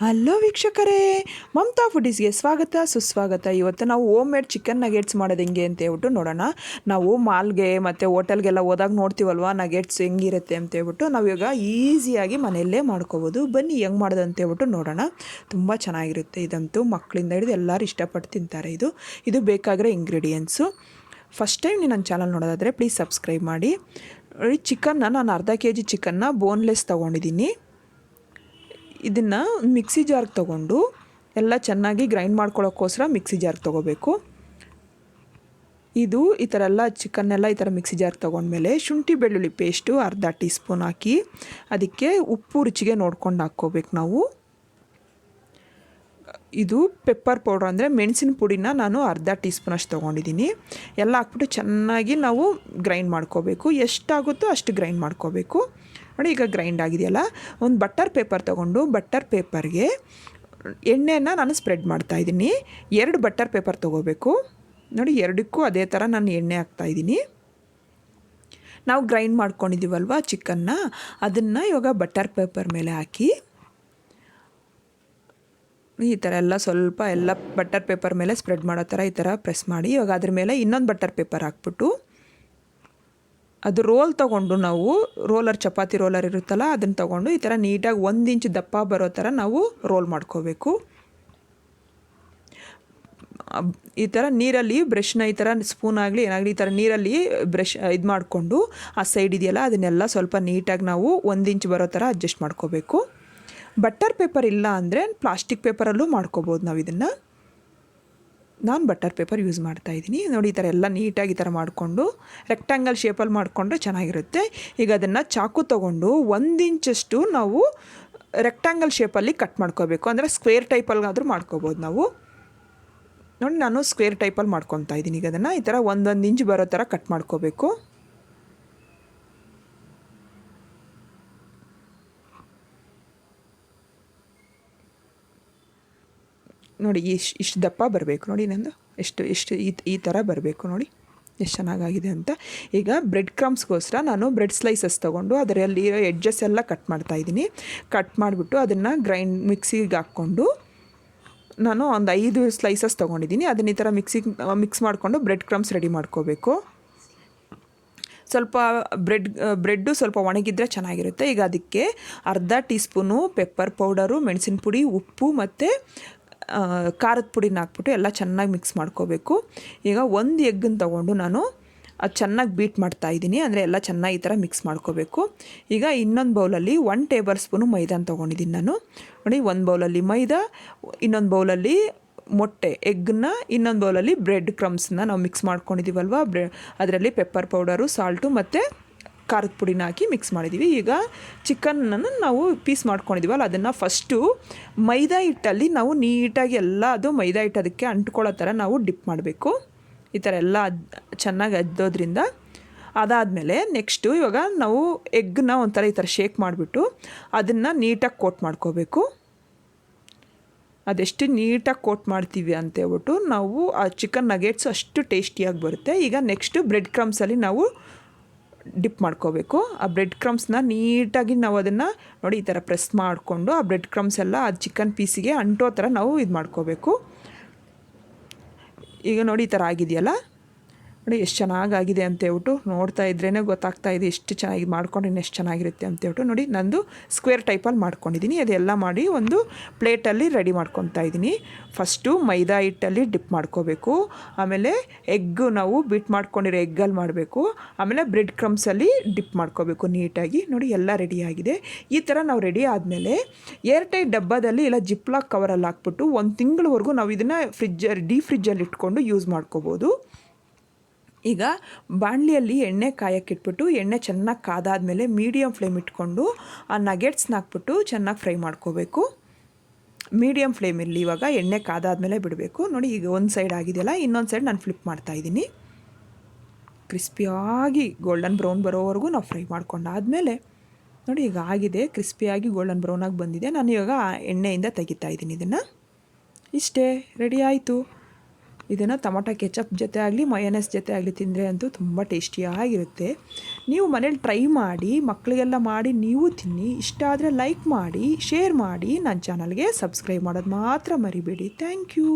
Hello ವೀಕ್ಷಕರೇ, ಮಮತಾ ಫುಡೀಸ್ಗೆ ಸ್ವಾಗತ ಸುಸ್ವಾಗತ. ಇವತ್ತು ನಾವು ಹೋಮ್ ಮೇಡ್ ಚಿಕನ್ ನಗೆಟ್ಸ್ ಮಾಡೋದು ಹೆಂಗೆ ಅಂತ ಹೇಳ್ಬಿಟ್ಟು ನೋಡೋಣ. ನಾವು ಮಾಲ್ಗೆ ಮತ್ತು ಹೋಟೆಲ್ಗೆಲ್ಲ ಹೋದಾಗ ನೋಡ್ತೀವಲ್ವ ನಗೆಟ್ಸ್ ಹೆಂಗಿರುತ್ತೆ ಅಂತ ಹೇಳ್ಬಿಟ್ಟು ನಾವು ಇವಾಗ ಈಸಿಯಾಗಿ ಮನೆಯಲ್ಲೇ ಮಾಡ್ಕೋಬೋದು. ಬನ್ನಿ ಹೆಂಗೆ ಮಾಡೋದು ಅಂತ ಹೇಳ್ಬಿಟ್ಟು ನೋಡೋಣ. ತುಂಬ ಚೆನ್ನಾಗಿರುತ್ತೆ ಇದಂತೂ. ಮಕ್ಕಳಿಂದ ಹಿಡಿದು ಎಲ್ಲರೂ ಇಷ್ಟಪಟ್ಟು ತಿಂತಾರೆ. ಇದು ಬೇಕಾಗಿರೋ ಇಂಗ್ರೀಡಿಯೆಂಟ್ಸು. ಫಸ್ಟ್ ಟೈಮ್ ನೀವು ನನ್ನ ಚಾನಲ್ ನೋಡೋದಾದರೆ ಪ್ಲೀಸ್ ಸಬ್ಸ್ಕ್ರೈಬ್ ಮಾಡಿ. ಚಿಕನ್ನ ನಾನು ಅರ್ಧ kg ಚಿಕನ್ನ ಬೋನ್ಲೆಸ್ ತೊಗೊಂಡಿದ್ದೀನಿ. ಇದನ್ನು ಮಿಕ್ಸಿ ಜಾರ್ಗೆ ತೊಗೊಂಡು ಎಲ್ಲ ಚೆನ್ನಾಗಿ ಗ್ರೈಂಡ್ ಮಾಡ್ಕೊಳ್ಳೋಕ್ಕೋಸ್ಕರ ಮಿಕ್ಸಿ ಜಾರ್ಗೆ ತೊಗೋಬೇಕು. ಈ ಥರ ಎಲ್ಲ ಚಿಕನ್ನೆಲ್ಲ ಈ ಥರ ಮಿಕ್ಸಿ ಜಾರ್ಗೆ ತೊಗೊಂಡ್ಮೇಲೆ ಶುಂಠಿ ಬೆಳ್ಳುಳ್ಳಿ ಪೇಸ್ಟು ಅರ್ಧ ಟೀ ಸ್ಪೂನ್ ಹಾಕಿ ಅದಕ್ಕೆ ಉಪ್ಪು ರುಚಿಗೆ ನೋಡ್ಕೊಂಡು ಹಾಕ್ಕೋಬೇಕು ನಾವು. ಇದು ಪೆಪ್ಪರ್ ಪೌಡ್ರ್ ಅಂದರೆ ಮೆಣಸಿನ ಪುಡಿನ ನಾನು ಅರ್ಧ ಟೀ ಸ್ಪೂನಷ್ಟು ತೊಗೊಂಡಿದ್ದೀನಿ. ಎಲ್ಲ ಹಾಕ್ಬಿಟ್ಟು ಚೆನ್ನಾಗಿ ನಾವು ಗ್ರೈಂಡ್ ಮಾಡ್ಕೋಬೇಕು. ಎಷ್ಟಾಗುತ್ತೋ ಅಷ್ಟು ಗ್ರೈಂಡ್ ಮಾಡ್ಕೋಬೇಕು. ನೋಡಿ, ಈಗ ಗ್ರೈಂಡ್ ಆಗಿದೆಯಲ್ಲ, ಒಂದು ಬಟರ್ ಪೇಪರ್ ತೊಗೊಂಡು ಬಟರ್ ಪೇಪರ್ಗೆ ಎಣ್ಣೆನ ನಾನು ಸ್ಪ್ರೆಡ್ ಮಾಡ್ತಾಯಿದ್ದೀನಿ. 2 ಬಟರ್ ಪೇಪರ್ ತೊಗೋಬೇಕು. ನೋಡಿ, ಎರಡಕ್ಕೂ ಅದೇ ಥರ ನಾನು ಎಣ್ಣೆ ಹಾಕ್ತಾಯಿದ್ದೀನಿ. ನಾವು ಗ್ರೈಂಡ್ ಮಾಡ್ಕೊಂಡಿದ್ದೀವಲ್ವ ಚಿಕನ್ನ, ಅದನ್ನು ಇವಾಗ ಬಟರ್ ಪೇಪರ್ ಮೇಲೆ ಹಾಕಿ ಈ ಥರ ಎಲ್ಲ ಸ್ವಲ್ಪ ಎಲ್ಲ ಬಟರ್ ಪೇಪರ್ ಮೇಲೆ ಸ್ಪ್ರೆಡ್ ಮಾಡೋ ಥರ ಈ ಥರ ಪ್ರೆಸ್ ಮಾಡಿ ಇವಾಗ ಅದ್ರ ಮೇಲೆ ಇನ್ನೊಂದು ಬಟರ್ ಪೇಪರ್ ಹಾಕ್ಬಿಟ್ಟು ಅದು ರೋಲ್ ತೊಗೊಂಡು ನಾವು ಚಪಾತಿ ರೋಲರ್ ಇರುತ್ತಲ್ಲ ಅದನ್ನು ತೊಗೊಂಡು ಈ ಥರ ನೀಟಾಗಿ 1 ಇಂಚ್ ದಪ್ಪ ಬರೋ ಥರ ನಾವು ರೋಲ್ ಮಾಡ್ಕೋಬೇಕು. ಈ ಥರ ನೀರಲ್ಲಿ ಬ್ರಷ್ನ ಈ ಥರ ಸ್ಪೂನ್ ಆಗಲಿ ಏನಾಗಲಿ ಈ ಥರ ನೀರಲ್ಲಿ ಬ್ರಷ್ ಇದು ಮಾಡಿಕೊಂಡು ಆ ಸೈಡ್ ಇದೆಯಲ್ಲ ಅದನ್ನೆಲ್ಲ ಸ್ವಲ್ಪ ನೀಟಾಗಿ ನಾವು 1 ಇಂಚ್ ಬರೋ ಥರ ಅಡ್ಜಸ್ಟ್ ಮಾಡ್ಕೋಬೇಕು. ಬಟರ್ ಪೇಪರ್ ಇಲ್ಲ ಅಂದರೆ ಪ್ಲಾಸ್ಟಿಕ್ ಪೇಪರಲ್ಲೂ ಮಾಡ್ಕೋಬೋದು ನಾವು ಇದನ್ನು. ನಾನು ಬಟರ್ ಪೇಪರ್ ಯೂಸ್ ಮಾಡ್ತಾಯಿದ್ದೀನಿ. ನೋಡಿ, ಈ ಥರ ಎಲ್ಲ ನೀಟಾಗಿ ಈ ಥರ ಮಾಡಿಕೊಂಡು ರೆಕ್ಟ್ಯಾಂಗಲ್ ಶೇಪಲ್ಲಿ ಮಾಡಿಕೊಂಡ್ರೆ ಚೆನ್ನಾಗಿರುತ್ತೆ. ಈಗ ಅದನ್ನು ಚಾಕು ತೊಗೊಂಡು 1 ಇಂಚಷ್ಟು ನಾವು ರೆಕ್ಟ್ಯಾಂಗಲ್ ಶೇಪಲ್ಲಿ ಕಟ್ ಮಾಡ್ಕೋಬೇಕು. ಅಂದರೆ ಸ್ಕ್ವೇರ್ ಟೈಪಲ್ಗಾದರೂ ಮಾಡ್ಕೋಬೋದು ನಾವು. ನೋಡಿ, ನಾನು ಸ್ಕ್ವೇರ್ ಟೈಪಲ್ಲಿ ಮಾಡ್ಕೊತಾ ಇದ್ದೀನಿ. ಈಗ ಅದನ್ನು ಈ ಥರ 1 ಇಂಚ್ ಬರೋ ಥರ ಕಟ್ ಮಾಡ್ಕೋಬೇಕು. ನೋಡಿ, ಇಷ್ಟು ದಪ್ಪ ಬರಬೇಕು. ನೋಡಿ, ನಂದು ಎಷ್ಟು ಈ ಥರ ಬರಬೇಕು. ನೋಡಿ ಎಷ್ಟು ಚೆನ್ನಾಗಾಗಿದೆ ಅಂತ. ಈಗ ಬ್ರೆಡ್ ಕ್ರಮ್ಸ್ಗೋಸ್ಕರ ನಾನು ಬ್ರೆಡ್ ಸ್ಲೈಸಸ್ ತೊಗೊಂಡು ಅದರಲ್ಲಿ ಎಡ್ಜಸ್ ಎಲ್ಲ ಕಟ್ ಮಾಡ್ತಾಯಿದ್ದೀನಿ. ಕಟ್ ಮಾಡಿಬಿಟ್ಟು ಅದನ್ನು ಮಿಕ್ಸಿಗೆ ಹಾಕ್ಕೊಂಡು ನಾನು ಒಂದು 5 ಸ್ಲೈಸಸ್ ತೊಗೊಂಡಿದ್ದೀನಿ. ಅದನ್ನ ಈ ಥರ ಮಿಕ್ಸ್ ಮಾಡಿಕೊಂಡು ಬ್ರೆಡ್ ಕ್ರಮ್ಸ್ ರೆಡಿ ಮಾಡ್ಕೋಬೇಕು. ಸ್ವಲ್ಪ ಬ್ರೆಡ್ಡು ಸ್ವಲ್ಪ ಒಣಗಿದ್ರೆ ಚೆನ್ನಾಗಿರುತ್ತೆ. ಈಗ ಅದಕ್ಕೆ ಅರ್ಧ ಟೀ ಸ್ಪೂನು ಪೆಪ್ಪರ್ ಪೌಡರು, ಮೆಣಸಿನ ಪುಡಿ, ಉಪ್ಪು ಮತ್ತು ಖಾರದ ಪುಡಿನ ಹಾಕ್ಬಿಟ್ಟು ಎಲ್ಲ ಚೆನ್ನಾಗಿ ಮಿಕ್ಸ್ ಮಾಡ್ಕೋಬೇಕು. ಈಗ 1 ಎಗ್ಗನ್ನು ತೊಗೊಂಡು ನಾನು ಅದು ಚೆನ್ನಾಗಿ ಬೀಟ್ ಮಾಡ್ತಾಯಿದ್ದೀನಿ. ಅಂದರೆ ಎಲ್ಲ ಚೆನ್ನಾಗಿ ಈ ಥರ ಮಿಕ್ಸ್ ಮಾಡ್ಕೋಬೇಕು. ಈಗ ಇನ್ನೊಂದು ಬೌಲಲ್ಲಿ 1 ಟೇಬಲ್ ಸ್ಪೂನು ಮೈದಾನ ತೊಗೊಂಡಿದ್ದೀನಿ ನಾನು. ನೋಡಿ, 1 ಬೌಲಲ್ಲಿ ಮೈದಾ, ಇನ್ನೊಂದು ಬೌಲಲ್ಲಿ ಮೊಟ್ಟೆ ಎಗ್ಗನ್ನ, ಇನ್ನೊಂದು ಬೌಲಲ್ಲಿ ಬ್ರೆಡ್ ಕ್ರಮ್ಸನ್ನ ನಾವು ಮಿಕ್ಸ್ ಮಾಡ್ಕೊಂಡಿದ್ದೀವಲ್ವ ಅದರಲ್ಲಿ ಪೆಪ್ಪರ್ ಪೌಡರು, ಸಾಲ್ಟು ಮತ್ತು ಖಾರದ ಪುಡಿನ ಹಾಕಿ ಮಿಕ್ಸ್ ಮಾಡಿದ್ದೀವಿ. ಈಗ ಚಿಕನ್ನನ್ನು ನಾವು ಪೀಸ್ ಮಾಡ್ಕೊಂಡಿದ್ದೀವಲ್ಲ ಅದನ್ನು ಫಸ್ಟು ಮೈದಾ ಹಿಟ್ಟಲ್ಲಿ ನಾವು ನೀಟಾಗಿ ಎಲ್ಲ ಅದು ಮೈದಾ ಹಿಟ್ಟು ಅದಕ್ಕೆ ಅಂಟ್ಕೊಳ್ಳೋ ಥರ ನಾವು ಡಿಪ್ ಮಾಡಬೇಕು. ಈ ಥರ ಎಲ್ಲ ಚೆನ್ನಾಗಿ ಅದ್ದೋದ್ರಿಂದ ಅದಾದಮೇಲೆ ನೆಕ್ಸ್ಟು ಇವಾಗ ನಾವು ಎಗ್ಗನ್ನ ಒಂಥರ ಈ ಥರ ಶೇಕ್ ಮಾಡಿಬಿಟ್ಟು ಅದನ್ನು ನೀಟಾಗಿ ಕೋಟ್ ಮಾಡ್ಕೋಬೇಕು. ಅದೆಷ್ಟು ನೀಟಾಗಿ ಕೋಟ್ ಮಾಡ್ತೀವಿ ಅಂತೇಳ್ಬಿಟ್ಟು ನಾವು ಆ ಚಿಕನ್ ನಗೆಟ್ಸ್ ಅಷ್ಟು ಟೇಸ್ಟಿಯಾಗಿ ಬರುತ್ತೆ. ಈಗ ನೆಕ್ಸ್ಟು ಬ್ರೆಡ್ ಕ್ರಮ್ಸಲ್ಲಿ ನಾವು ಡಿಪ್ ಮಾಡ್ಕೋಬೇಕು. ಆ ಬ್ರೆಡ್ ಕ್ರಮ್ಸ್ನ ನೀಟಾಗಿ ನಾವು ಅದನ್ನು ನೋಡಿ ಈ ಥರ ಪ್ರೆಸ್ ಮಾಡಿಕೊಂಡು ಆ ಬ್ರೆಡ್ ಕ್ರಮ್ಸ್ ಎಲ್ಲ ಆ ಚಿಕನ್ ಪೀಸಿಗೆ ಅಂಟೋ ಥರ ನಾವು ಇದು ಮಾಡ್ಕೋಬೇಕು. ಈಗ ನೋಡಿ, ಈ ಥರ ಆಗಿದೆಯಲ್ಲ, ನೋಡಿ ಎಷ್ಟು ಚೆನ್ನಾಗಾಗಿದೆ ಅಂತೇಳ್ಬಿಟ್ಟು ನೋಡ್ತಾ ಇದ್ರೇ ಗೊತ್ತಾಗ್ತಾ ಇದೆ ಎಷ್ಟು ಚೆನ್ನಾಗಿ ಮಾಡ್ಕೊಂಡ್ರೆ ಎಷ್ಟು ಚೆನ್ನಾಗಿರುತ್ತೆ ಅಂತೇಳ್ಬಿಟ್ಟು. ನೋಡಿ, ನಂದು ಸ್ಕ್ವೇರ್ ಟೈಪಲ್ಲಿ ಮಾಡ್ಕೊಂಡಿದ್ದೀನಿ. ಅದೆಲ್ಲ ಮಾಡಿ ಒಂದು ಪ್ಲೇಟಲ್ಲಿ ರೆಡಿ ಮಾಡ್ಕೊತಾ ಇದ್ದೀನಿ. ಫಸ್ಟು ಮೈದಾ ಹಿಟ್ಟಲ್ಲಿ ಡಿಪ್ ಮಾಡ್ಕೋಬೇಕು. ಆಮೇಲೆ ಎಗ್ಗು ನಾವು ಬೀಟ್ ಮಾಡ್ಕೊಂಡಿರೋ ಎಗ್ಗಲ್ಲಿ ಮಾಡಬೇಕು. ಆಮೇಲೆ ಬ್ರೆಡ್ ಕ್ರಮ್ಸಲ್ಲಿ ಡಿಪ್ ಮಾಡ್ಕೋಬೇಕು ನೀಟಾಗಿ. ನೋಡಿ, ಎಲ್ಲ ರೆಡಿಯಾಗಿದೆ. ಈ ಥರ ನಾವು ರೆಡಿ ಆದಮೇಲೆ ಏರ್ಟೈಟ್ ಡಬ್ಬದಲ್ಲಿ ಇಲ್ಲ ಜಿಪ್ಲಾಕ್ ಕವರಲ್ಲಿ ಹಾಕ್ಬಿಟ್ಟು 1 ತಿಂಗಳವರೆಗೂ ನಾವು ಇದನ್ನು ಡೀಪ್ ಫ್ರಿಜ್ಜಲ್ಲಿ ಇಟ್ಕೊಂಡು ಯೂಸ್ ಮಾಡ್ಕೋಬೋದು. ಈಗ ಬಾಣಲಿಯಲ್ಲಿ ಎಣ್ಣೆ ಕಾಯಕ್ಕಿಟ್ಬಿಟ್ಟು ಎಣ್ಣೆ ಚೆನ್ನಾಗಿ ಕಾದಾದಮೇಲೆ ಮೀಡಿಯಮ್ ಫ್ಲೇಮ್ ಇಟ್ಕೊಂಡು ಆ ನಗೆಟ್ಸ್ನ ಹಾಕ್ಬಿಟ್ಟು ಚೆನ್ನಾಗಿ ಫ್ರೈ ಮಾಡ್ಕೋಬೇಕು. ಮೀಡಿಯಮ್ ಫ್ಲೇಮಲ್ಲಿ ಇವಾಗ ಎಣ್ಣೆ ಕಾದಾದಮೇಲೆ ಬಿಡಬೇಕು. ನೋಡಿ, ಈಗ ಒಂದು ಸೈಡ್ ಆಗಿದೆಯಲ್ಲ, ಇನ್ನೊಂದು ಸೈಡ್ ನಾನು ಫ್ಲಿಪ್ ಮಾಡ್ತಾಯಿದ್ದೀನಿ. ಕ್ರಿಸ್ಪಿಯಾಗಿ ಗೋಲ್ಡನ್ ಬ್ರೌನ್ ಬರೋವರೆಗೂ ನಾವು ಫ್ರೈ ಮಾಡ್ಕೊಂಡಾದಮೇಲೆ ನೋಡಿ, ಈಗ ಆಗಿದೆ, ಕ್ರಿಸ್ಪಿಯಾಗಿ ಗೋಲ್ಡನ್ ಬ್ರೌನಾಗಿ ಬಂದಿದೆ. ನಾನು ಇವಾಗ ಎಣ್ಣೆಯಿಂದ ತೆಗಿತಾ ಇದ್ದೀನಿ ಇದನ್ನು. ಇಷ್ಟೇ, ರೆಡಿ ಆಯಿತು. ಇದನ್ನು ಟೊಮೊಟೊ ಕೆಚಪ್ ಜೊತೆ ಆಗಲಿ ಮಯೋನೈಸ್ ಜೊತೆ ಆಗಲಿ ತಿಂದರೆ ಅಂತೂ ತುಂಬ ಟೇಸ್ಟಿಯಾಗಿರುತ್ತೆ. ನೀವು ಮನೇಲಿ ಟ್ರೈ ಮಾಡಿ, ಮಕ್ಕಳಿಗೆಲ್ಲ ಮಾಡಿ ನೀವು ತಿನ್ನಿ. ಇಷ್ಟ ಆದರೆ ಲೈಕ್ ಮಾಡಿ, ಶೇರ್ ಮಾಡಿ, ನನ್ನ ಚಾನಲ್ಗೆ ಸಬ್ಸ್ಕ್ರೈಬ್ ಮಾಡೋದು ಮಾತ್ರ ಮರಿಬೇಡಿ. Thank you.